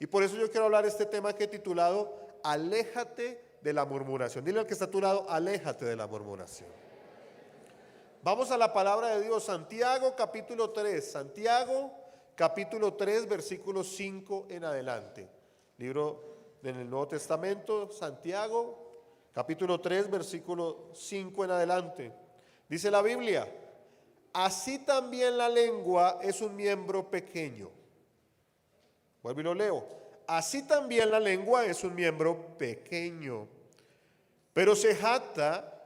Y por eso yo quiero hablar este tema que he titulado Aléjate de la murmuración. Dile al que está a tu lado, aléjate de la murmuración. Vamos a la palabra de Dios, Santiago capítulo 3, Santiago capítulo 3, versículos 5 en adelante. Libro en el Nuevo Testamento, Santiago capítulo 3, versículo 5 en adelante. Dice la Biblia, así también la lengua es un miembro pequeño. Vuelvo y lo leo. Así también la lengua es un miembro pequeño, pero se jacta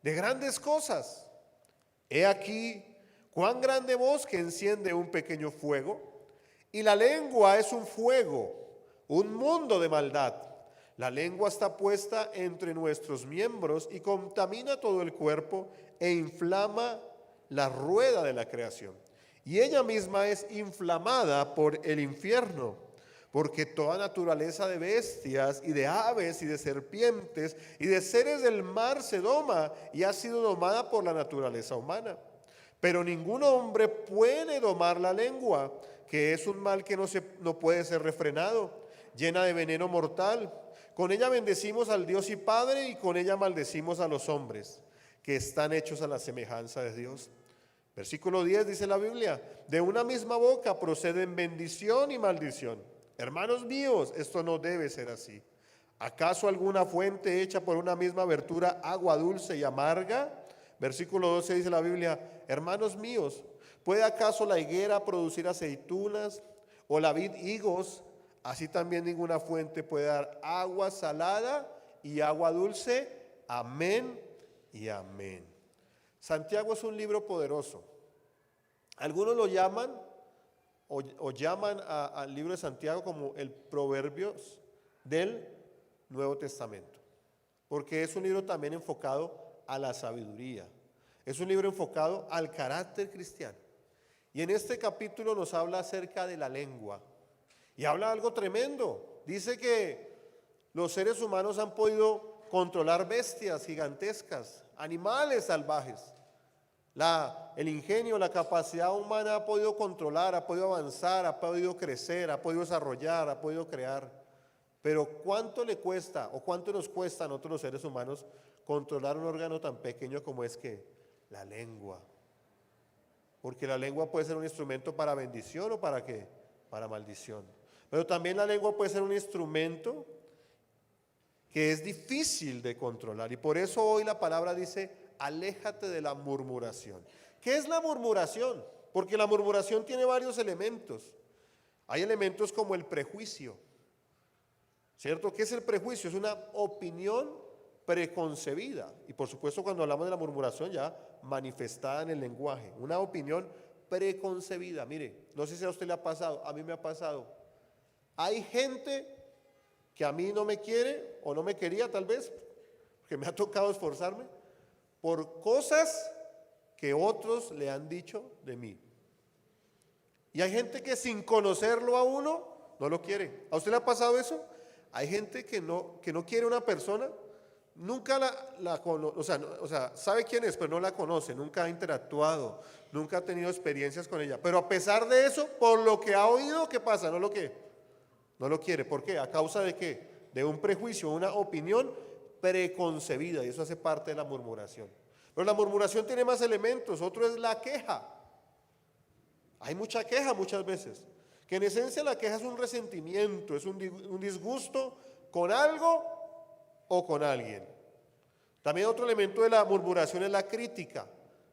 de grandes cosas. He aquí cuán grande bosque enciende un pequeño fuego, y la lengua es un fuego, un mundo de maldad. La lengua está puesta entre nuestros miembros y contamina todo el cuerpo e inflama la rueda de la creación. Y ella misma es inflamada por el infierno. Porque toda naturaleza de bestias y de aves y de serpientes y de seres del mar se doma y ha sido domada por la naturaleza humana. Pero ningún hombre puede domar la lengua, que es un mal que no puede ser refrenado, llena de veneno mortal. Con ella bendecimos al Dios y Padre, y con ella maldecimos a los hombres, que están hechos a la semejanza de Dios. Versículo 10 dice la Biblia, de una misma boca proceden bendición y maldición. Hermanos míos, esto no debe ser así. ¿Acaso alguna fuente hecha por una misma abertura agua dulce y amarga? Versículo 12 dice la Biblia, hermanos míos, ¿puede acaso la higuera producir aceitunas o la vid higos? Así también ninguna fuente puede dar agua salada y agua dulce. Amén y amén. Santiago es un libro poderoso. Algunos lo llaman o llaman al libro de Santiago como el Proverbios del Nuevo Testamento, porque es un libro también enfocado a la sabiduría, es un libro enfocado al carácter cristiano. Y en este capítulo nos habla acerca de la lengua, y habla algo tremendo. Dice que los seres humanos han podido controlar bestias gigantescas, animales salvajes. El ingenio, la capacidad humana ha podido controlar, ha podido avanzar, ha podido crecer, ha podido desarrollar, ha podido crear. Pero ¿cuánto le cuesta o cuánto nos cuesta a nosotros los seres humanos controlar un órgano tan pequeño como es que la lengua? Porque la lengua puede ser un instrumento para bendición o para ¿qué? Para maldición. Pero también la lengua puede ser un instrumento que es difícil de controlar. Y por eso hoy la palabra dice, aléjate de la murmuración. ¿Qué es la murmuración? Porque la murmuración tiene varios elementos. Hay elementos como el prejuicio, ¿cierto? ¿Qué es el prejuicio? Es una opinión preconcebida. Y por supuesto cuando hablamos de la murmuración ya manifestada en el lenguaje. Una opinión preconcebida. Mire, no sé si a usted le ha pasado, a mí me ha pasado. Hay gente que a mí no me quiere o no me quería tal vez, porque me ha tocado esforzarme, por cosas que otros le han dicho de mí. Y hay gente que sin conocerlo a uno, no lo quiere. ¿A usted le ha pasado eso? Hay gente que no quiere a una persona, nunca la conoce, o sea, sabe quién es, pero no la conoce, nunca ha interactuado, nunca ha tenido experiencias con ella. Pero a pesar de eso, por lo que ha oído, ¿qué pasa? No lo quiere. ¿Por qué? ¿A causa de qué? De un prejuicio, una opinión preconcebida, y eso hace parte de la murmuración. Pero la murmuración tiene más elementos. Otro es la queja. Hay mucha queja muchas veces, que en esencia la queja es un resentimiento, es un disgusto con algo o con alguien. También otro elemento de la murmuración es la crítica,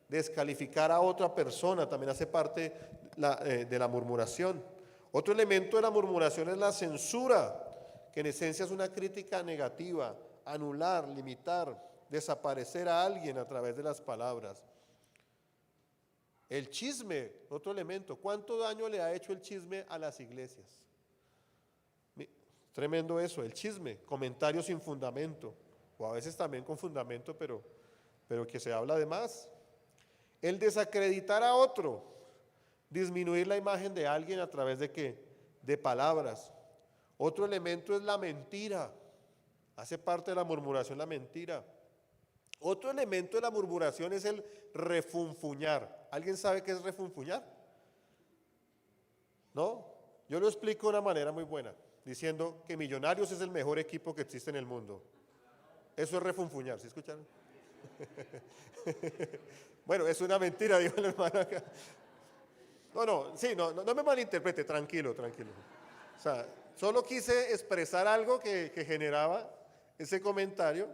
descalificar a otra persona, también hace parte de la murmuración. Otro elemento de la murmuración es la censura, que en esencia es una crítica negativa, anular, limitar, desaparecer a alguien a través de las palabras. El chisme, otro elemento. ¿Cuánto daño le ha hecho el chisme a las iglesias? Tremendo eso, el chisme, comentarios sin fundamento, o a veces también con fundamento, pero que se habla de más. El desacreditar a otro, disminuir la imagen de alguien a través de ¿qué? De palabras. Otro elemento es la mentira, hace parte de la murmuración la mentira. Otro elemento de la murmuración es el refunfuñar. ¿Alguien sabe qué es refunfuñar? ¿No? Yo lo explico de una manera muy buena, diciendo que Millonarios es el mejor equipo que existe en el mundo. Eso es refunfuñar, ¿sí escucharon? Bueno, es una mentira, dijo el hermano acá. No me malinterprete, tranquilo. O sea, solo quise expresar algo que generaba ese comentario,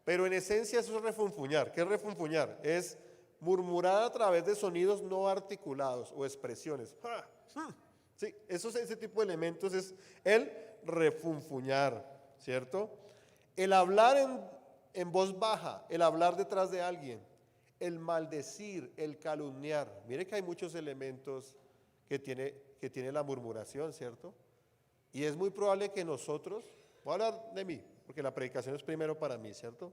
pero en esencia eso es refunfuñar. ¿Qué es refunfuñar? Es murmurar a través de sonidos no articulados o expresiones. Sí, ese tipo de elementos es el refunfuñar, ¿cierto? El hablar en voz baja, el hablar detrás de alguien, el maldecir, el calumniar. Mire que hay muchos elementos que tiene la murmuración, ¿cierto? Y es muy probable que nosotros, voy a hablar de mí, porque la predicación es primero para mí, ¿cierto?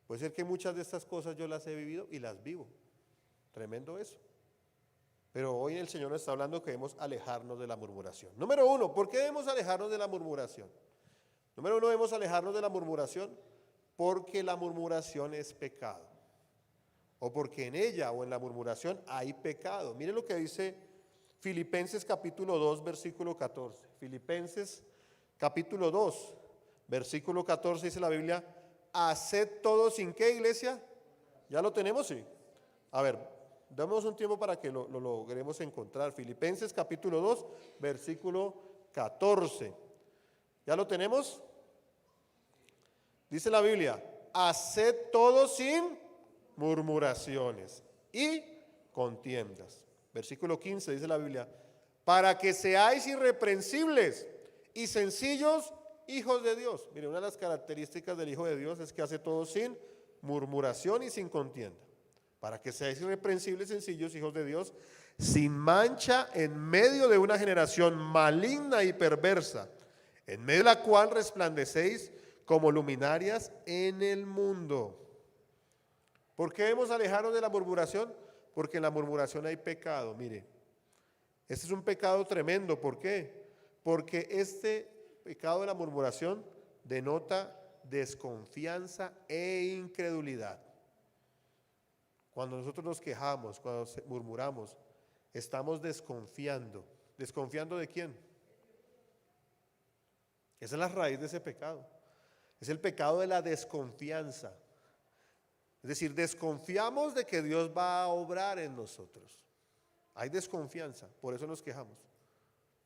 Puede ser que muchas de estas cosas yo las he vivido y las vivo. Tremendo eso. Pero hoy el Señor nos está hablando que debemos alejarnos de la murmuración. Número uno, ¿por qué debemos alejarnos de la murmuración? Número uno, debemos alejarnos de la murmuración porque la murmuración es pecado. O porque en ella o en la murmuración hay pecado. Mire lo que dice Filipenses capítulo 2, versículo 14. Filipenses capítulo 2, versículo 14 dice la Biblia, haced todo sin qué, iglesia. ¿Ya lo tenemos? Sí. A ver, damos un tiempo para que lo logremos encontrar. Filipenses capítulo 2, versículo 14. ¿Ya lo tenemos? Dice la Biblia, haced todo sin murmuraciones y contiendas. Versículo 15 dice la Biblia, para que seáis irreprensibles y sencillos hijos de Dios. Mire, una de las características del Hijo de Dios es que hace todo sin murmuración y sin contienda. Para que seáis irreprensibles, sencillos hijos de Dios, sin mancha en medio de una generación maligna y perversa, en medio de la cual resplandecéis como luminarias en el mundo. ¿Por qué debemos alejarnos de la murmuración? Porque en la murmuración hay pecado. Mire, este es un pecado tremendo. ¿Por qué? Porque este pecado de la murmuración denota desconfianza e incredulidad. Cuando nosotros nos quejamos, cuando murmuramos, estamos desconfiando. ¿Desconfiando de quién? Esa es la raíz de ese pecado. Es el pecado de la desconfianza. Es decir, desconfiamos de que Dios va a obrar en nosotros. Hay desconfianza, por eso nos quejamos.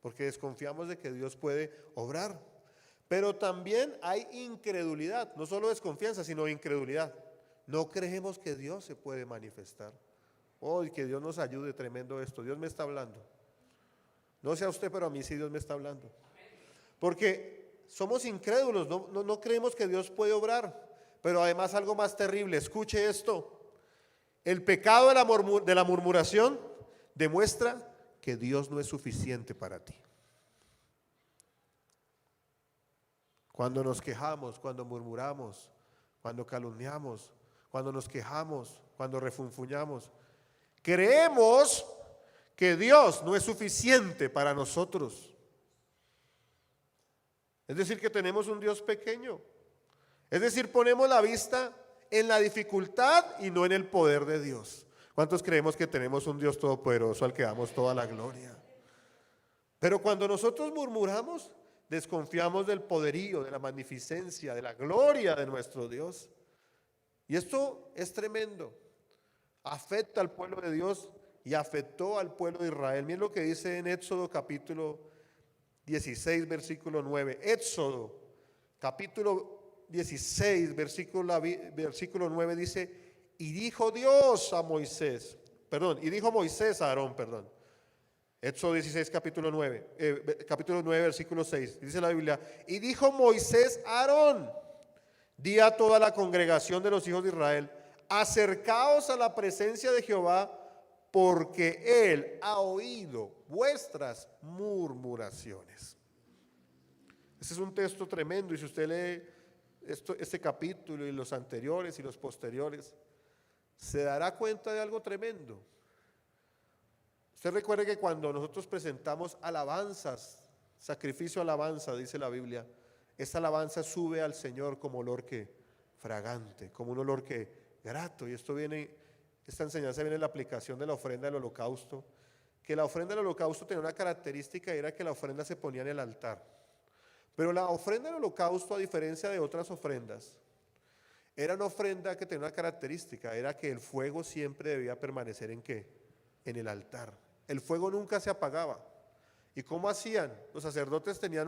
Porque desconfiamos de que Dios puede obrar. Pero también hay incredulidad, no solo desconfianza, sino incredulidad. No creemos que Dios se puede manifestar. Oh, y que Dios nos ayude, tremendo esto. Dios me está hablando. No sé a usted, pero a mí sí Dios me está hablando. Porque somos incrédulos, no creemos que Dios puede obrar. Pero además algo más terrible, escuche esto. El pecado de la murmuración demuestra que Dios no es suficiente para ti. Cuando nos quejamos, cuando murmuramos, cuando calumniamos, cuando nos quejamos, cuando refunfuñamos, creemos que Dios no es suficiente para nosotros. Es decir, que tenemos un Dios pequeño. Es decir, ponemos la vista en la dificultad y no en el poder de Dios. ¿Cuántos creemos que tenemos un Dios todopoderoso al que damos toda la gloria? Pero cuando nosotros murmuramos, desconfiamos del poderío, de la magnificencia, de la gloria de nuestro Dios. Y esto es tremendo. Afecta al pueblo de Dios y afectó al pueblo de Israel. Miren lo que dice en Éxodo capítulo 16, versículo 9. Éxodo capítulo 16, versículo 9 dice, y dijo Moisés a Aarón, Éxodo 16, capítulo 9, versículo 6, dice la Biblia, y dijo Moisés a Aarón, di a toda la congregación de los hijos de Israel, acercaos a la presencia de Jehová, porque él ha oído vuestras murmuraciones. Este es un texto tremendo, y si usted lee este capítulo y los anteriores y los posteriores, se dará cuenta de algo tremendo. Usted recuerde que cuando nosotros presentamos alabanzas, sacrificio alabanza, dice la Biblia, esta alabanza sube al Señor como olor que fragante, como un olor que grato. Y esta enseñanza viene en la aplicación de la ofrenda del holocausto, que la ofrenda del holocausto tenía una característica, era que la ofrenda se ponía en el altar. Pero la ofrenda del holocausto, a diferencia de otras ofrendas, era una ofrenda que tenía una característica, era que el fuego siempre debía permanecer ¿en qué? En el altar. El fuego nunca se apagaba. ¿Y cómo hacían? Los sacerdotes tenían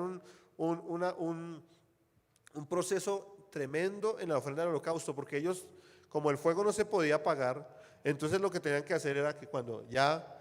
un proceso tremendo en la ofrenda del holocausto, porque ellos, como el fuego no se podía apagar, entonces lo que tenían que hacer era que cuando ya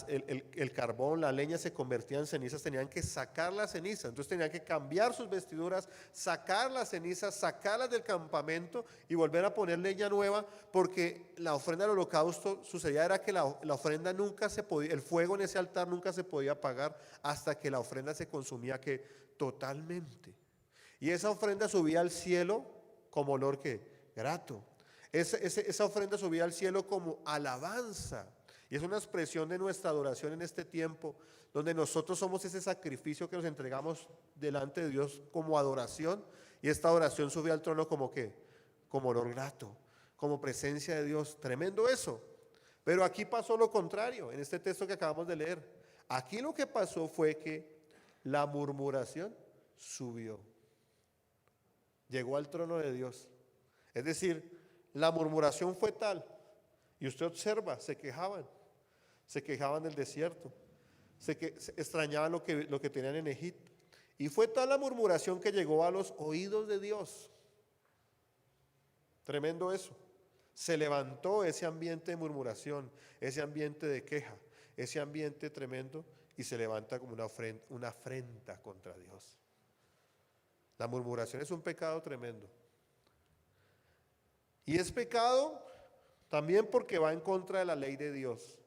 el carbón, la leña se convertía en cenizas, tenían que sacar las cenizas. Entonces tenían que cambiar sus vestiduras, sacar las cenizas, sacarlas del campamento y volver a poner leña nueva, porque la ofrenda del holocausto sucedía era que la ofrenda nunca se podía, el fuego en ese altar nunca se podía apagar hasta que la ofrenda se consumía que totalmente. Y esa ofrenda subía al cielo como olor que grato. Esa ofrenda subía al cielo como alabanza. Y es una expresión de nuestra adoración en este tiempo, donde nosotros somos ese sacrificio que nos entregamos delante de Dios como adoración. Y esta adoración sube al trono como ¿qué? Como olor grato, como presencia de Dios. Tremendo eso. Pero aquí pasó lo contrario, en este texto que acabamos de leer. Aquí lo que pasó fue que la murmuración subió. Llegó al trono de Dios. Es decir, la murmuración fue tal, y usted observa, se quejaban del desierto, se extrañaban lo que tenían en Egipto, y fue tal la murmuración que llegó a los oídos de Dios. Tremendo eso. Se levantó ese ambiente de murmuración, ese ambiente de queja, ese ambiente tremendo, y se levanta como una afrenta contra Dios. La murmuración es un pecado tremendo. Y es pecado también porque va en contra de la ley de Dios.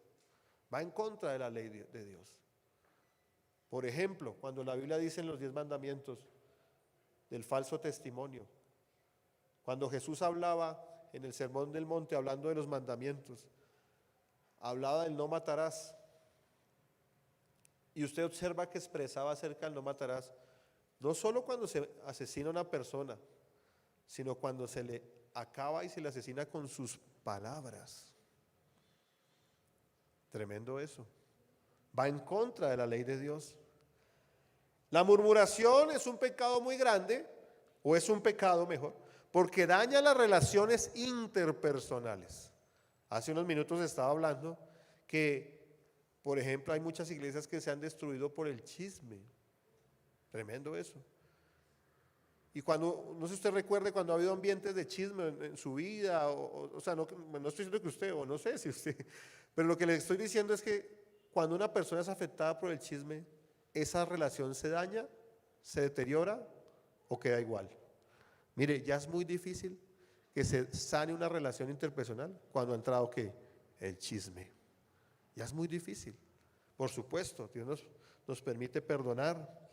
Va en contra de la ley de Dios. Por ejemplo, cuando la Biblia dice en los 10 mandamientos del falso testimonio, cuando Jesús hablaba en el Sermón del Monte, hablando de los mandamientos, hablaba del no matarás. Y usted observa que expresaba acerca del no matarás, no solo cuando se asesina a una persona, sino cuando se le acaba y se le asesina con sus palabras. Tremendo eso. Va en contra de la ley de Dios. La murmuración es un pecado muy grande, o es un pecado mejor, porque daña las relaciones interpersonales. Hace unos minutos estaba hablando que, por ejemplo, hay muchas iglesias que se han destruido por el chisme. Tremendo eso. Y cuando, no sé si usted recuerde cuando ha habido ambientes de chisme en su vida, o sea, no estoy diciendo que usted, o no sé si usted, pero lo que le estoy diciendo es que cuando una persona es afectada por el chisme, esa relación se daña, se deteriora o queda igual. Mire, ya es muy difícil que se sane una relación interpersonal cuando ha entrado ¿qué? El chisme. Ya es muy difícil. Por supuesto, Dios nos permite perdonar,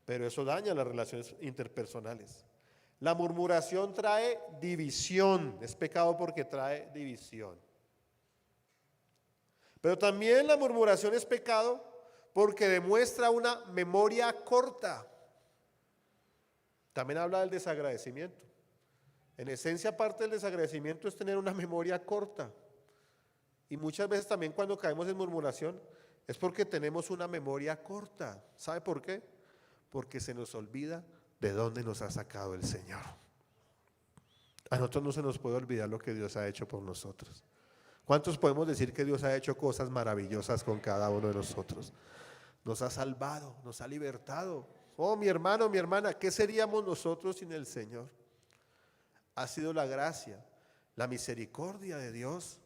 pero eso daña las relaciones interpersonales. La murmuración trae división, es pecado porque trae división. Pero también la murmuración es pecado porque demuestra una memoria corta. También habla del desagradecimiento. En esencia, parte del desagradecimiento es tener una memoria corta. Y muchas veces también cuando caemos en murmuración es porque tenemos una memoria corta. ¿Sabe por qué? Porque se nos olvida de dónde nos ha sacado el Señor. A nosotros no se nos puede olvidar lo que Dios ha hecho por nosotros. ¿Cuántos podemos decir que Dios ha hecho cosas maravillosas con cada uno de nosotros? Nos ha salvado, nos ha libertado. Oh, mi hermano, mi hermana, ¿qué seríamos nosotros sin el Señor? Ha sido la gracia, la misericordia de Dios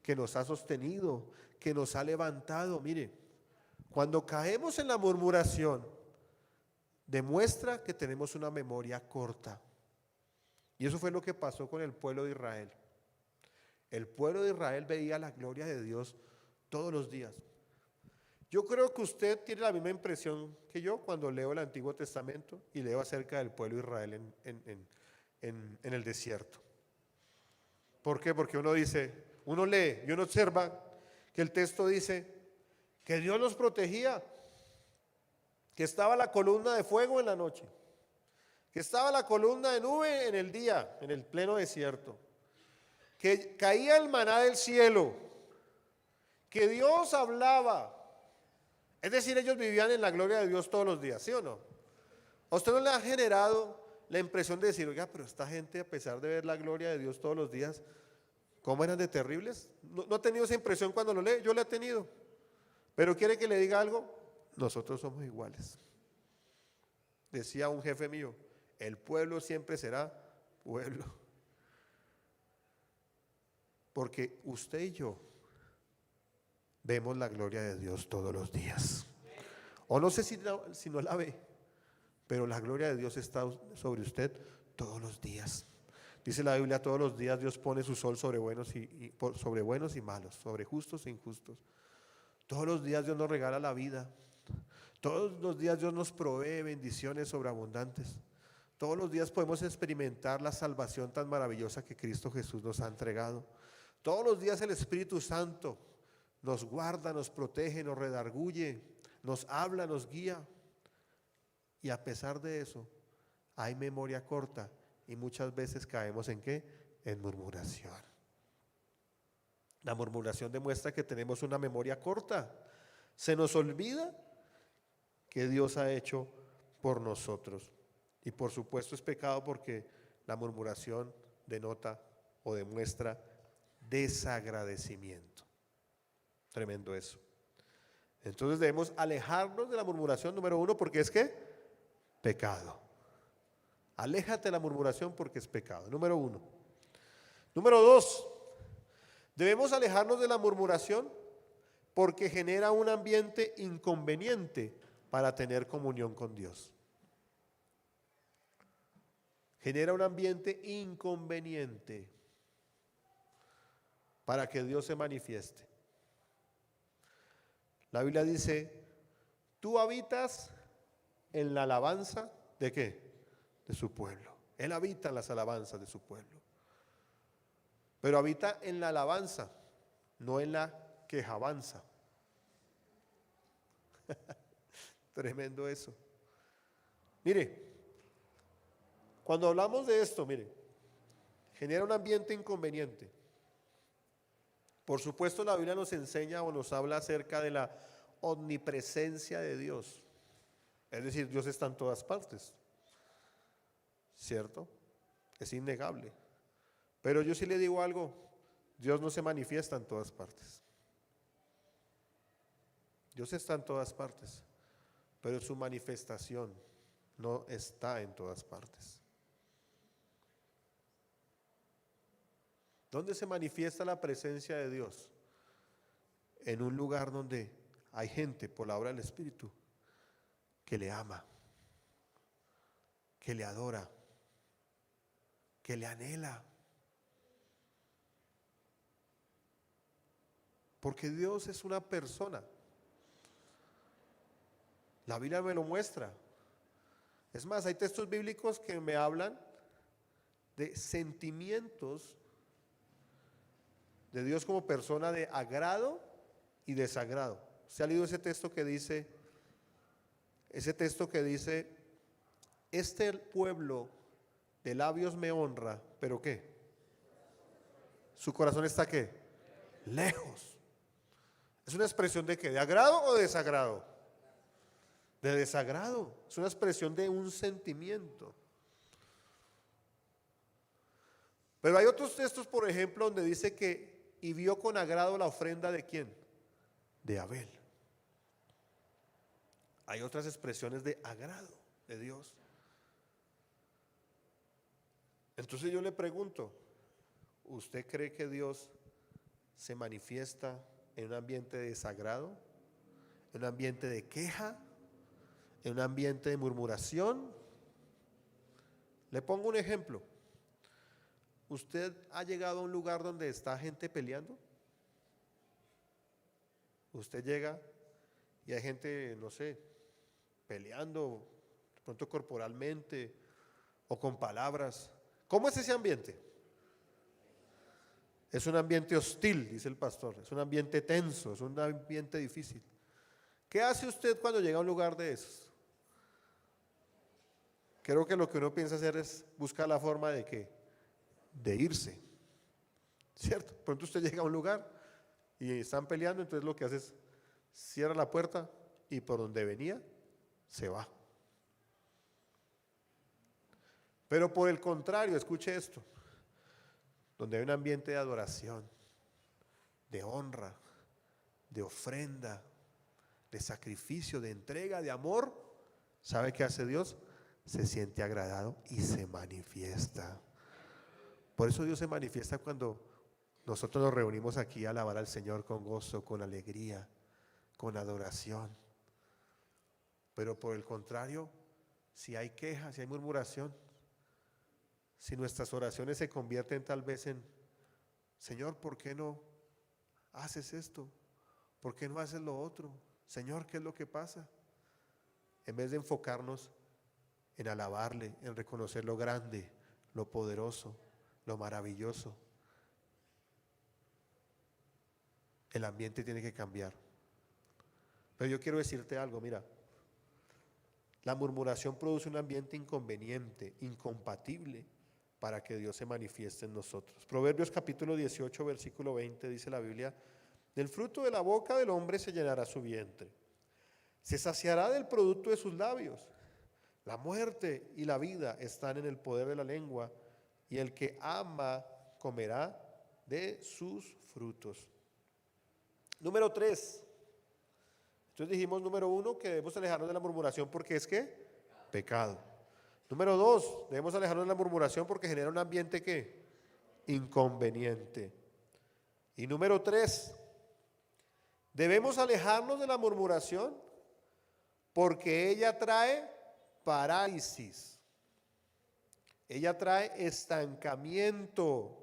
que nos ha sostenido, que nos ha levantado. Mire, cuando caemos en la murmuración, demuestra que tenemos una memoria corta. Y eso fue lo que pasó con el pueblo de Israel. El pueblo de Israel veía la gloria de Dios todos los días. Yo creo que usted tiene la misma impresión que yo cuando leo el Antiguo Testamento y leo acerca del pueblo de Israel en el desierto. ¿Por qué? Porque uno lee y uno observa que el texto dice que Dios los protegía, que estaba la columna de fuego en la noche, que estaba la columna de nube en el día, en el pleno desierto, que caía el maná del cielo, que Dios hablaba, Es decir, ellos vivían en la gloria de Dios todos los días, ¿sí o no? ¿A usted no le ha generado la impresión de decir, oiga, pero esta gente, a pesar de ver la gloria de Dios todos los días, ¿cómo eran de terribles? ¿No ha tenido esa impresión cuando lo lee? Yo la he tenido. Pero ¿quiere que le diga algo? Nosotros somos iguales. Decía un jefe mío, el pueblo siempre será pueblo. Porque usted y yo vemos la gloria de Dios todos los días. O no sé si no la ve, pero la gloria de Dios está sobre usted todos los días. Dice la Biblia, todos los días Dios pone su sol sobre buenos sobre buenos y malos, sobre justos e injustos. Todos los días Dios nos regala la vida. Todos los días Dios nos provee bendiciones sobreabundantes. Todos los días podemos experimentar la salvación tan maravillosa que Cristo Jesús nos ha entregado. Todos los días el Espíritu Santo nos guarda, nos protege, nos redarguye, nos habla, nos guía. Y a pesar de eso, hay memoria corta y muchas veces caemos ¿en qué? En murmuración. La murmuración demuestra que tenemos una memoria corta. Se nos olvida que Dios ha hecho por nosotros. Y por supuesto es pecado porque la murmuración denota o demuestra desagradecimiento. Tremendo eso. Entonces debemos alejarnos de la murmuración, número uno, porque es ¿qué? Pecado. Aléjate de la murmuración porque es pecado, número uno. Número dos, debemos alejarnos de la murmuración porque genera un ambiente inconveniente para tener comunión con Dios. Genera un ambiente inconveniente para que Dios se manifieste. La Biblia dice, tú habitas en la alabanza ¿de qué? De su pueblo. Él habita en las alabanzas de su pueblo. Pero habita en la alabanza, no en la quejabanza. Tremendo eso. Mire, cuando hablamos de esto, mire, genera un ambiente inconveniente. Por supuesto, la Biblia nos enseña o nos habla acerca de la omnipresencia de Dios. Es decir, Dios está en todas partes, ¿cierto? Es innegable. Pero yo sí le digo algo, Dios no se manifiesta en todas partes. Dios está en todas partes, pero su manifestación no está en todas partes. ¿Dónde se manifiesta la presencia de Dios? En un lugar donde hay gente, por la obra del Espíritu, que le ama, que le adora, que le anhela. Porque Dios es una persona. La Biblia me lo muestra. Es más, hay textos bíblicos que me hablan de sentimientos de Dios como persona de agrado y desagrado. ¿Usted ha leído ese texto que dice, este pueblo de labios me honra, pero ¿qué? Su corazón está ¿qué? Lejos. ¿Es una expresión de qué? ¿De agrado o de desagrado? De desagrado. Es una expresión de un sentimiento. Pero hay otros textos, por ejemplo, donde dice que y vio con agrado la ofrenda de ¿quién? De Abel. Hay otras expresiones de agrado de Dios. Entonces yo le pregunto, ¿usted cree que Dios se manifiesta en un ambiente de desagrado? ¿En un ambiente de queja? ¿En un ambiente de murmuración? Le pongo un ejemplo. ¿Usted ha llegado a un lugar donde está gente peleando? Usted llega y hay gente, no sé, peleando, de pronto corporalmente o con palabras. ¿Cómo es ese ambiente? Es un ambiente hostil, dice el pastor, es un ambiente tenso, es un ambiente difícil. ¿Qué hace usted cuando llega a un lugar de esos? Creo que lo que uno piensa hacer es buscar la forma de ¿qué? De irse, ¿cierto? Pronto usted llega a un lugar y están peleando, entonces lo que hace es cierra la puerta y por donde venía se va. Pero por el contrario, escuche esto, donde hay un ambiente de adoración, de honra, de ofrenda, de sacrificio, de entrega, de amor, ¿sabe qué hace Dios? Se siente agradado y se manifiesta. Por eso Dios se manifiesta cuando nosotros nos reunimos aquí a alabar al Señor con gozo, con alegría, con adoración. Pero por el contrario, si hay quejas, si hay murmuración, si nuestras oraciones se convierten tal vez en: Señor, ¿por qué no haces esto? ¿Por qué no haces lo otro? Señor, ¿qué es lo que pasa? En vez de enfocarnos en alabarle, en reconocer lo grande, lo poderoso, lo maravilloso, el ambiente tiene que cambiar. Pero yo quiero decirte algo, mira, la murmuración produce un ambiente inconveniente, incompatible para que Dios se manifieste en nosotros. Proverbios capítulo 18, versículo 20 dice la Biblia: del fruto de la boca del hombre se llenará su vientre, se saciará del producto de sus labios. La muerte y la vida están en el poder de la lengua, y el que ama comerá de sus frutos. Número 3. Entonces dijimos, número 1, que debemos alejarnos de la murmuración porque es ¿qué? Pecado. Número 2, debemos alejarnos de la murmuración porque genera un ambiente ¿qué? Inconveniente. Y número 3, debemos alejarnos de la murmuración porque ella trae parálisis. Ella trae estancamiento.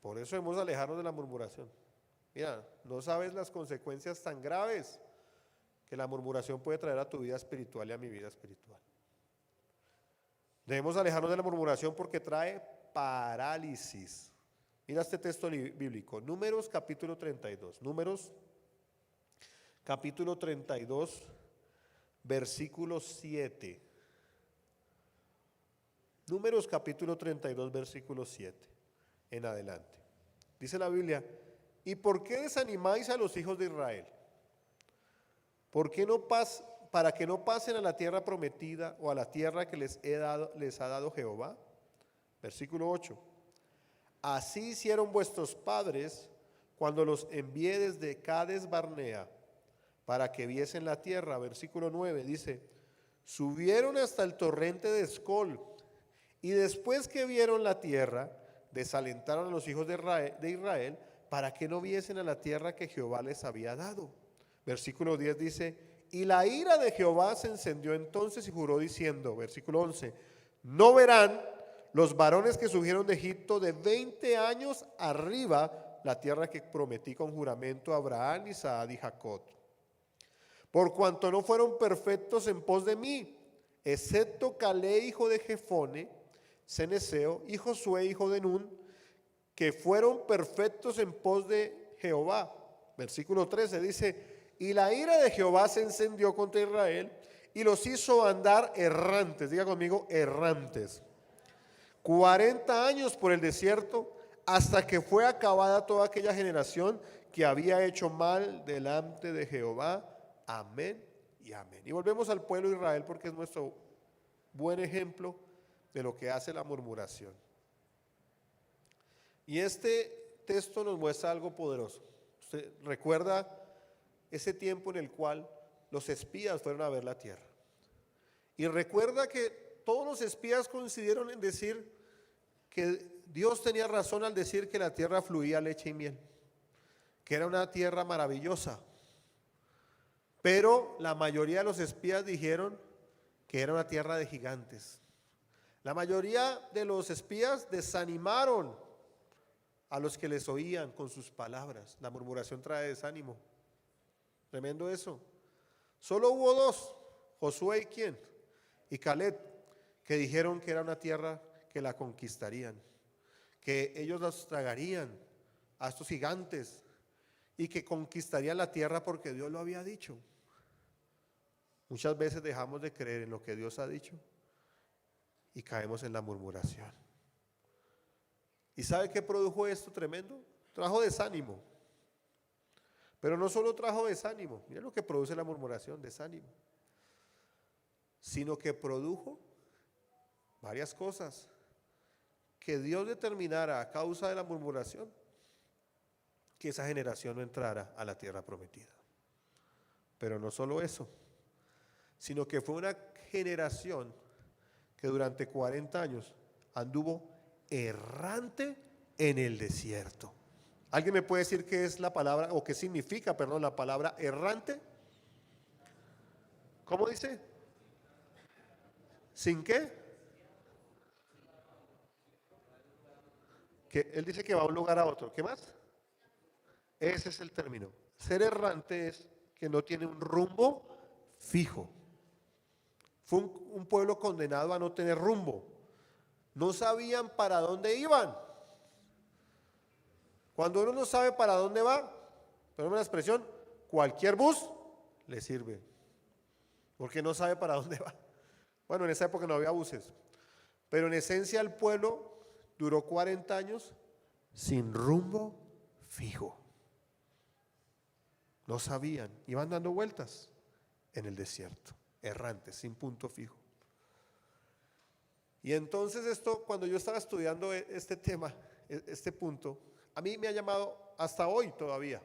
Por eso debemos alejarnos de la murmuración. Mira, no sabes las consecuencias tan graves que la murmuración puede traer a tu vida espiritual y a mi vida espiritual. Debemos alejarnos de la murmuración porque trae parálisis. Mira este texto bíblico, Números capítulo 32. Números capítulo 32, versículo 7. Números capítulo 32, versículo 7 en adelante. Dice la Biblia: ¿y por qué desanimáis a los hijos de Israel? ¿Por qué no para que no pasen a la tierra prometida o a la tierra que les ha dado Jehová? Versículo 8. Así hicieron vuestros padres cuando los envié desde Cades Barnea para que viesen la tierra. Versículo 9 dice: subieron hasta el torrente de Escol, y después que vieron la tierra, desalentaron a los hijos de Israel para que no viesen a la tierra que Jehová les había dado. Versículo 10 dice: y la ira de Jehová se encendió entonces y juró diciendo, versículo 11: no verán los varones que subieron de Egipto de 20 años arriba la tierra que prometí con juramento a Abraham, Isaac y Jacob, por cuanto no fueron perfectos en pos de mí, excepto Caleb hijo de Jefone, Ceneseo, y Josué hijo de Nun, que fueron perfectos en pos de Jehová. Versículo 13 dice: y la ira de Jehová se encendió contra Israel y los hizo andar errantes, diga conmigo, errantes, 40 años por el desierto, hasta que fue acabada toda aquella generación que había hecho mal delante de Jehová. Amén y amén. Y volvemos al pueblo de Israel porque es nuestro buen ejemplo de lo que hace la murmuración. Y este texto nos muestra algo poderoso. Usted recuerda ese tiempo en el cual los espías fueron a ver la tierra. Y recuerda que todos los espías coincidieron en decir que Dios tenía razón al decir que la tierra fluía leche y miel, que era una tierra maravillosa. Pero la mayoría de los espías dijeron que era una tierra de gigantes. La mayoría de los espías desanimaron a los que les oían con sus palabras. La murmuración trae desánimo. Tremendo eso. Solo hubo dos, Josué y ¿quién? Y Caleb, que dijeron que era una tierra que la conquistarían, que ellos las tragarían a estos gigantes y que conquistarían la tierra porque Dios lo había dicho. Muchas veces dejamos de creer en lo que Dios ha dicho y caemos en la murmuración. ¿Y sabe qué produjo esto tremendo? trajo desánimo. Pero no solo trajo desánimo, mira lo que produce la murmuración, desánimo, sino que produjo varias cosas que Dios determinara a causa de la murmuración que esa generación no entrara a la tierra prometida. Pero no solo eso, sino que fue una generación que durante 40 años anduvo errante en el desierto. ¿Alguien me puede decir qué es la palabra, o qué significa, perdón, la palabra errante? ¿Cómo dice? ¿Sin qué? Que él dice que va de un lugar a otro. ¿Qué más? Ese es el término. Ser errante es que no tiene un rumbo fijo. Fue un pueblo condenado a no tener rumbo. No sabían para dónde iban. Cuando uno no sabe para dónde va, perdóname la expresión, cualquier bus le sirve, porque no sabe para dónde va. Bueno, en esa época no había buses, pero en esencia el pueblo duró 40 años sin rumbo fijo. No sabían, iban dando vueltas en el desierto, errantes, sin punto fijo. Y entonces esto, cuando yo estaba estudiando este tema, este punto, a mí me ha llamado, hasta hoy todavía,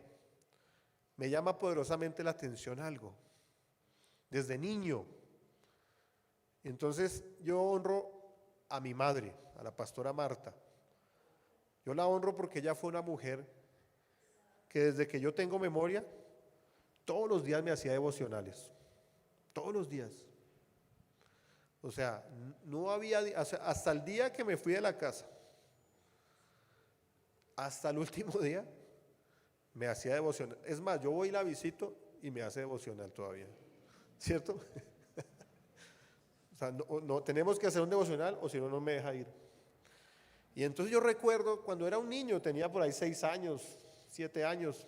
me llama poderosamente la atención algo, desde niño. Entonces yo honro a mi madre, a la pastora Marta. Yo la honro porque ella fue una mujer que desde que yo tengo memoria, todos los días me hacía devocionales, todos los días. O sea, no había, hasta el día que me fui de la casa, hasta el último día, me hacía devocional. Es más, yo voy y la visito y me hace devocional todavía, ¿cierto? O sea, no tenemos que hacer un devocional o si no, no me deja ir. Y entonces yo recuerdo cuando era un niño, tenía por ahí 6 años, 7 años.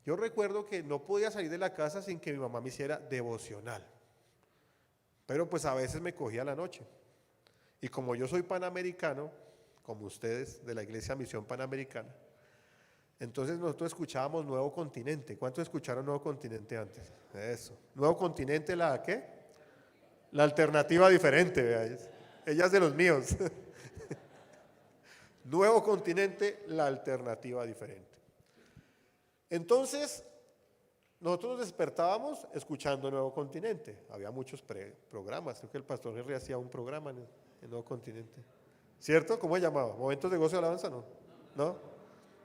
Yo recuerdo que no podía salir de la casa sin que mi mamá me hiciera devocional. Pero pues a veces me cogía la noche. Y como yo soy panamericano, como ustedes de la Iglesia Misión Panamericana, entonces nosotros escuchábamos Nuevo Continente. ¿Cuántos escucharon Nuevo Continente antes? Eso. Nuevo Continente, ¿la qué? La alternativa diferente, vea. Ella es de los míos. Nuevo Continente, la alternativa diferente. Entonces, nosotros nos despertábamos escuchando Nuevo Continente. Había muchos programas. Creo que el pastor Henry hacía un programa en Nuevo Continente. ¿Cierto? ¿Cómo se llamaba? ¿Momentos de gozo y alabanza? ¿No? ¿No?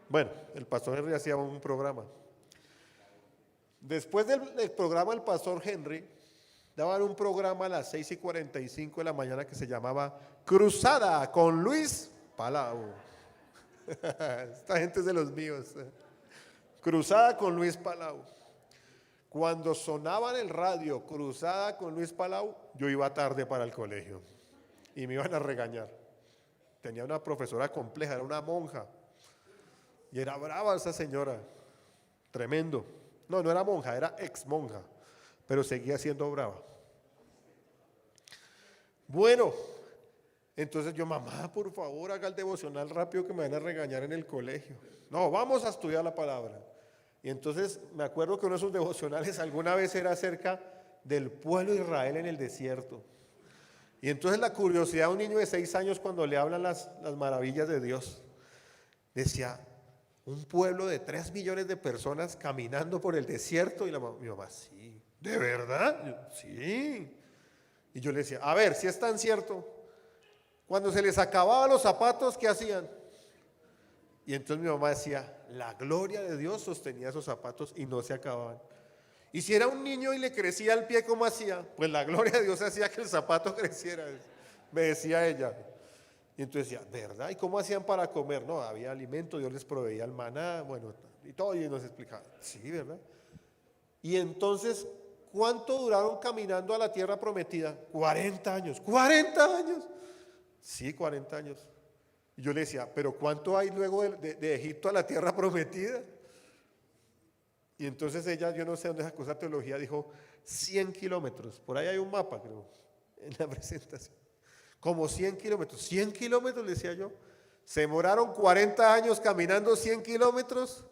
Bueno, el pastor Henry hacía un programa. Después del programa del pastor Henry, daban un programa a las 6:45 de la mañana que se llamaba Cruzada con Luis Palau. Esta gente es de los míos. Cruzada con Luis Palau. Cuando sonaba en el radio Cruzada con Luis Palau, yo iba tarde para el colegio y me iban a regañar. Tenía una profesora compleja, era una monja y era brava esa señora, tremendo. No era monja, era ex monja, pero seguía siendo brava. Bueno, entonces yo, mamá, por favor, haga el devocional rápido que me van a regañar en el colegio. No, vamos a estudiar la palabra. Y entonces me acuerdo que uno de esos devocionales alguna vez era acerca del pueblo de Israel en el desierto. Y entonces la curiosidad de un niño de 6 años cuando le hablan las maravillas de Dios, decía, un pueblo de 3 millones de personas caminando por el desierto. Y mi mamá, sí, ¿de verdad? Yo, sí. Y yo le decía, a ver, si es tan cierto, cuando se les acababan los zapatos, ¿qué hacían? Y entonces mi mamá decía, la gloria de Dios sostenía esos zapatos y no se acababan. Y si era un niño y le crecía el pie, ¿cómo hacía? Pues la gloria de Dios hacía que el zapato creciera, me decía ella. Y entonces decía, ¿verdad? ¿Y cómo hacían para comer? No, había alimento, Dios les proveía el maná, bueno, y todo, y nos explicaba, sí, ¿verdad? Y entonces, ¿cuánto duraron caminando a la tierra prometida? 40 años, 40 años. Sí, 40 años. Y yo le decía, ¿pero cuánto hay luego de Egipto a la tierra prometida? Y entonces ella, yo no sé dónde sacó esa teología, dijo 100 kilómetros. Por ahí hay un mapa, creo, en la presentación. Como 100 kilómetros. 100 kilómetros, le decía yo. Se demoraron 40 años caminando 100 kilómetros.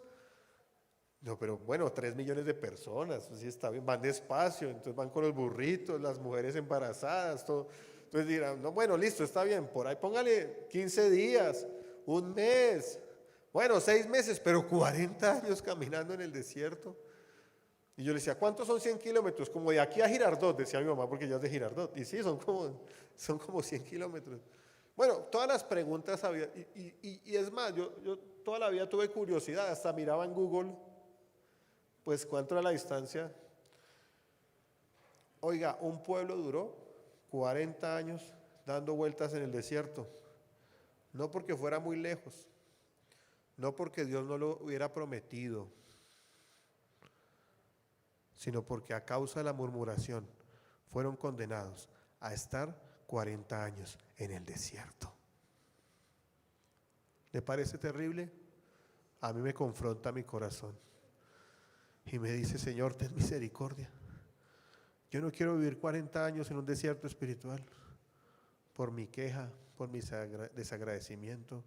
No, pero bueno, 3 millones de personas, sí está bien, van despacio, entonces van con los burritos, las mujeres embarazadas, todo. Entonces dirán, no, bueno, listo, está bien, por ahí póngale 15 días, un mes, bueno, 6 meses, pero 40 años caminando en el desierto. Y yo le decía, ¿cuántos son 100 kilómetros? Como de aquí a Girardot, decía mi mamá, porque ella es de Girardot. Y sí, son como 100 kilómetros. Bueno, todas las preguntas había, y es más, yo toda la vida tuve curiosidad, hasta miraba en Google, pues cuánto era la distancia. Oiga, un pueblo duró 40 años dando vueltas en el desierto, no porque fuera muy lejos, no porque Dios no lo hubiera prometido, sino porque a causa de la murmuración fueron condenados a estar 40 años en el desierto. ¿Le parece terrible? A mí me confronta mi corazón y me dice, Señor, ten misericordia. Yo no quiero vivir 40 años en un desierto espiritual por mi queja, por mi desagradecimiento,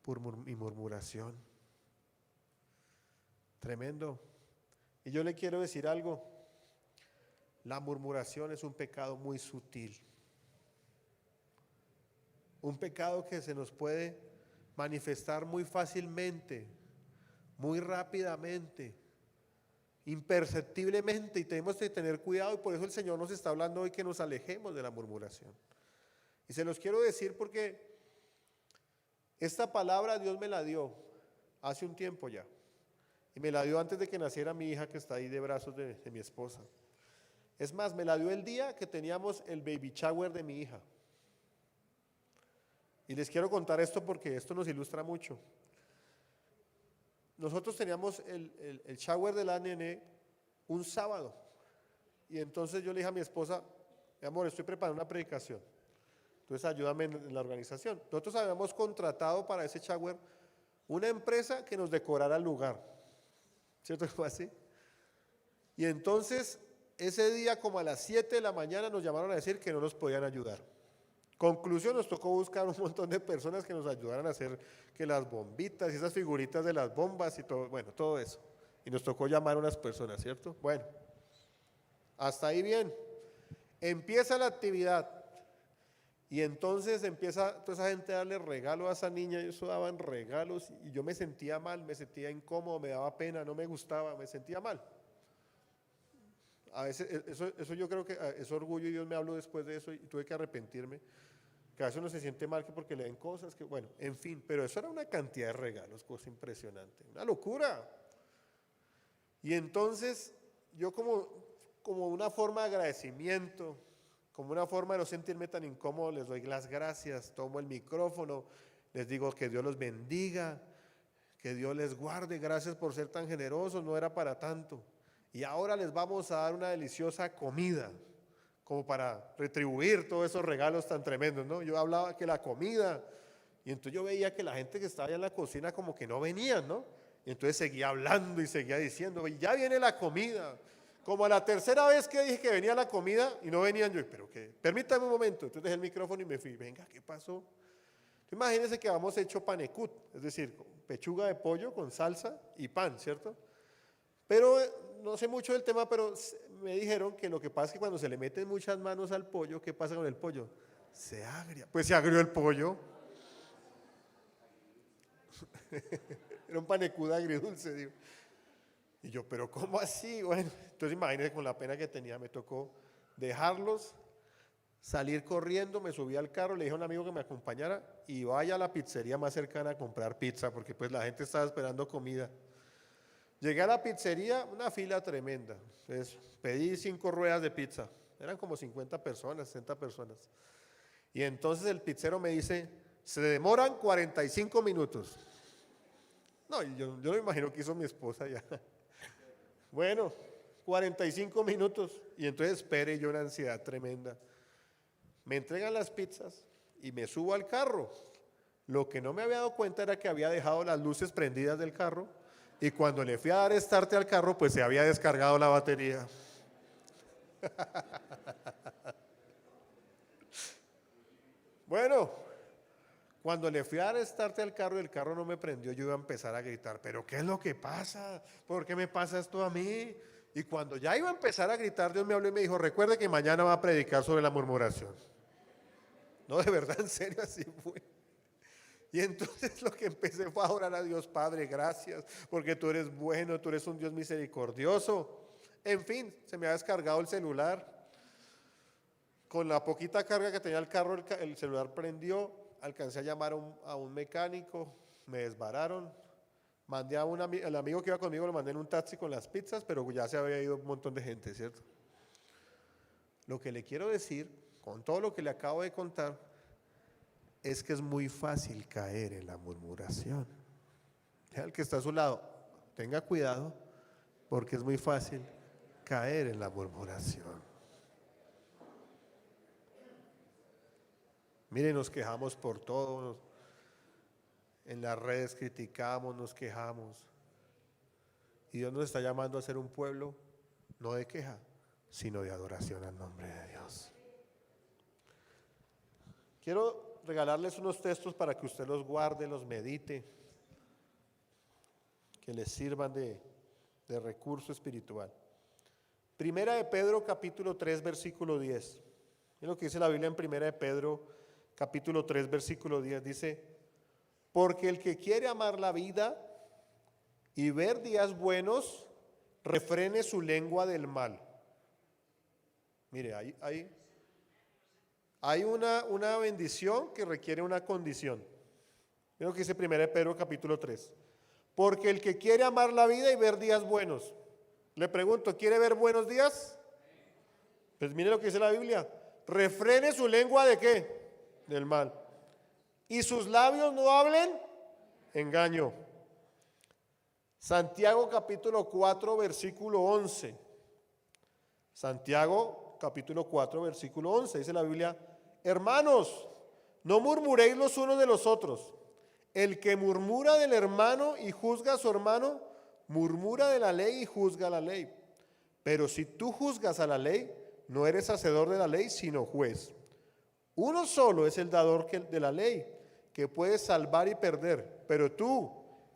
por mi murmuración. Tremendo. Y yo le quiero decir algo, la murmuración es un pecado muy sutil, un pecado que se nos puede manifestar muy fácilmente, muy rápidamente, imperceptiblemente, y tenemos que tener cuidado, y por eso el Señor nos está hablando hoy que nos alejemos de la murmuración. Y se los quiero decir porque esta palabra Dios me la dio hace un tiempo ya. Y me la dio antes de que naciera mi hija, que está ahí de brazos de mi esposa. Es más, me la dio el día que teníamos el baby shower de mi hija. Y les quiero contar esto porque esto nos ilustra mucho. Nosotros teníamos el shower de la nene un sábado. Y entonces yo le dije a mi esposa, mi amor, estoy preparando una predicación. Entonces ayúdame en la organización. Nosotros habíamos contratado para ese shower una empresa que nos decorara el lugar. ¿Cierto que fue así? Y entonces ese día como a las 7 de la mañana nos llamaron a decir que no nos podían ayudar. Conclusión, nos tocó buscar un montón de personas que nos ayudaran a hacer que las bombitas y esas figuritas de las bombas y todo, bueno, todo eso. Y nos tocó llamar a unas personas, ¿cierto? Bueno, hasta ahí bien. Empieza la actividad. Y entonces empieza toda esa gente a darle regalo a esa niña, y eso daban regalos y yo me sentía mal, me sentía incómodo, me daba pena, no me gustaba, me sentía mal. A veces eso yo creo que es orgullo y Dios me habló después de eso y tuve que arrepentirme, que a veces uno se siente mal que porque le den cosas, que bueno, en fin, pero eso era una cantidad de regalos, cosa impresionante, una locura. Y entonces yo como una forma de agradecimiento, como una forma de no sentirme tan incómodo, les doy las gracias, tomo el micrófono, les digo que Dios los bendiga, que Dios les guarde, gracias por ser tan generosos, no era para tanto. Y ahora les vamos a dar una deliciosa comida, como para retribuir todos esos regalos tan tremendos, ¿no? Yo hablaba que la comida, y entonces yo veía que la gente que estaba allá en la cocina como que no venían, ¿no? Y entonces seguía hablando y seguía diciendo, y ya viene la comida. Como a la tercera vez que dije que venía la comida y no venían, yo, pero qué, permítame un momento. Entonces dejé el micrófono y me fui, venga, ¿qué pasó? Imagínense que habíamos hecho panecut, es decir, pechuga de pollo con salsa y pan, ¿cierto? Pero no sé mucho del tema, pero me dijeron que lo que pasa es que cuando se le meten muchas manos al pollo, ¿qué pasa con el pollo? Se agria. Pues se agrió el pollo. Era un panecut agridulce, digo. Y yo, pero ¿cómo así? Bueno, entonces imagínense con la pena que tenía, me tocó dejarlos, salir corriendo, me subí al carro, le dije a un amigo que me acompañara y vaya a la pizzería más cercana a comprar pizza, porque pues la gente estaba esperando comida. Llegué a la pizzería, una fila tremenda, entonces pedí 5 ruedas de pizza, eran como 50 personas, 60 personas. Y entonces el pizzero me dice, se demoran 45 minutos. No, y yo me imagino que hizo mi esposa ya. Bueno, 45 minutos y entonces esperé yo una ansiedad tremenda. Me entregan las pizzas y me subo al carro. Lo que no me había dado cuenta era que había dejado las luces prendidas del carro y cuando le fui a dar start al carro pues se había descargado la batería. Bueno, Cuando le fui a dar start al carro y el carro no me prendió, yo iba a empezar a gritar, pero ¿qué es lo que pasa? ¿Por qué me pasa esto a mí? Y cuando ya iba a empezar a gritar, Dios me habló y me dijo, recuerde que mañana va a predicar sobre la murmuración. No, de verdad, en serio, así fue. Y entonces lo que empecé fue a orar a Dios, Padre, gracias, porque tú eres bueno, tú eres un Dios misericordioso. En fin, se me ha descargado el celular. Con la poquita carga que tenía el carro, el celular prendió. Alcancé a llamar a un mecánico, me desbararon. Mandé a el amigo que iba conmigo, lo mandé en un taxi con las pizzas, pero ya se había ido un montón de gente, ¿cierto? Lo que le quiero decir, con todo lo que le acabo de contar, es que es muy fácil caer en la murmuración. El que está a su lado, tenga cuidado, porque es muy fácil caer en la murmuración. Miren, nos quejamos por todo, en las redes criticamos, nos quejamos. Y Dios nos está llamando a ser un pueblo no de queja, sino de adoración al nombre de Dios. Quiero regalarles unos textos para que usted los guarde, los medite, que les sirvan de recurso espiritual. Primera de Pedro, capítulo 3, versículo 10. Es lo que dice la Biblia en Primera de Pedro, capítulo 3, versículo 10. Dice, porque el que quiere amar la vida y ver días buenos, refrene su lengua del mal. Mire, hay una bendición que requiere una condición. Mira lo que dice 1 Pedro capítulo 3. Porque el que quiere amar la vida y ver días buenos. Le pregunto, ¿quiere ver buenos días? Pues mire lo que dice la Biblia. Refrene su lengua ¿de qué? Del mal. Y sus labios no hablen engaño. Santiago capítulo 4 versículo 11. Santiago capítulo 4 versículo 11. Dice la Biblia, hermanos, no murmuréis los unos de los otros. El que murmura del hermano y juzga a su hermano, murmura de la ley y juzga la ley. Pero si tú juzgas a la ley, no eres hacedor de la ley, sino juez. Uno solo es el dador de la ley, que puede salvar y perder. Pero tú,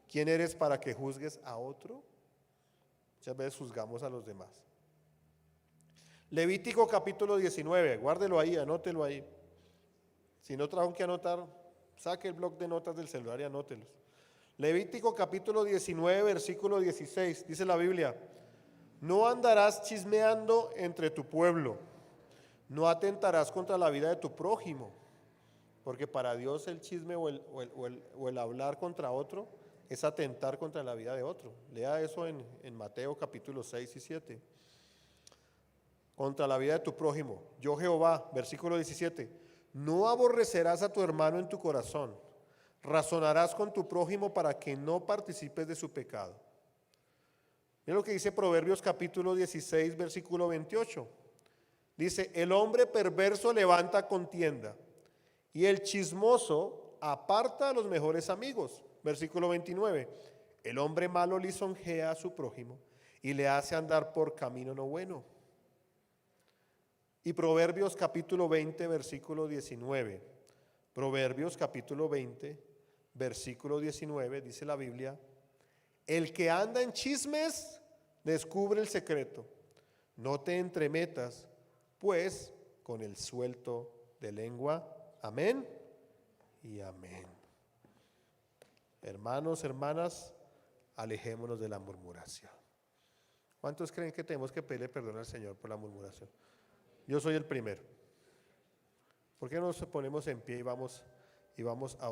¿quién eres para que juzgues a otro? Muchas veces juzgamos a los demás. Levítico capítulo 19, guárdelo ahí, anótelo ahí. Si no trajo que anotar, saque el bloc de notas del celular y anótelos. Levítico capítulo 19, versículo 16, dice la Biblia, no andarás chismeando entre tu pueblo, no atentarás contra la vida de tu prójimo, porque para Dios el chisme o el hablar contra otro es atentar contra la vida de otro. Lea eso en Mateo capítulo 6 y 7. Contra la vida de tu prójimo. Yo Jehová, versículo 17, no aborrecerás a tu hermano en tu corazón, razonarás con tu prójimo para que no participes de su pecado. Mira lo que dice Proverbios capítulo 16, versículo 28. Dice, el hombre perverso levanta contienda y el chismoso aparta a los mejores amigos. Versículo 29. El hombre malo lisonjea a su prójimo y le hace andar por camino no bueno. Y Proverbios capítulo 20, versículo 19. Proverbios capítulo 20, versículo 19, dice la Biblia, el que anda en chismes descubre el secreto. No te entremetas, pues, con el suelto de lengua. Amén y amén. Hermanos, hermanas, alejémonos de la murmuración. ¿Cuántos creen que tenemos que pedirle perdón al Señor por la murmuración? Yo soy el primero. ¿Por qué no nos ponemos en pie y vamos a